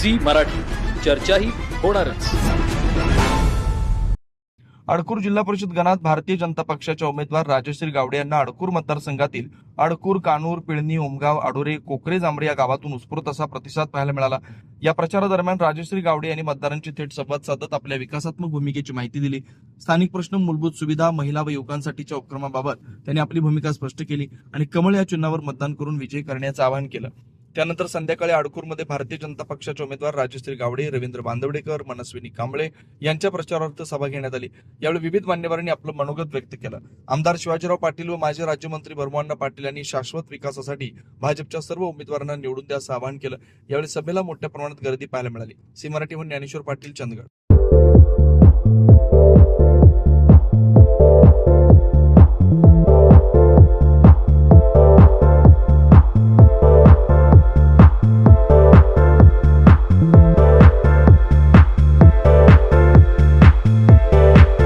Zee Marathi, चर्चाही होणारच. अडकूर जिल्हा परिषद गणात भारतीय जनता पक्षाच्या उमेदवार राजश्री गावडे यांना अडकूर मतदारसंघातील अडकूर, कानूर, पिळणी, ओमगाव, आडोरे, कोकरे, जांभरे या गावातून उत्स्फूर्त असा प्रतिसाद पाहायला मिळाला. या प्रचारादरम्यान राजश्री गावडे यांनी मतदारांची थेट संवाद साधत आपल्या विकासात्मक भूमिकेची माहिती दिली. स्थानिक प्रश्न, मूलभूत सुविधा, महिला व युवकांसाठीच्या उपक्रमाबाबत त्यांनी आपली भूमिका स्पष्ट केली आणि कमळ या चिन्हावर मतदान करून विजयी करण्याचं आवाहन केलं. त्यानंतर संध्याकाळी अडकूरमध्ये भारतीय जनता पक्षाचे उमेदवार राजश्री गावडे, रवींद्र बांदवडेकर, मनस्विनी कांबळे यांच्या प्रचारार्थ सभा घेण्यात आली. यावेळी विविध मान्यवरांनी आपलं मनोगत व्यक्त केलं. आमदार शिवाजीराव पाटील व माजी राज्यमंत्री भरमोहन पाटील यांनी शाश्वत विकासासाठी भाजपच्या सर्व उमेदवारांना निवडून द्याचं आवाहन केलं. यावेळी सभेला मोठ्या प्रमाणात गर्दी पाहायला मिळाली. सी मराठीहून ज्ञानेश्वर पाटील, चंदगड.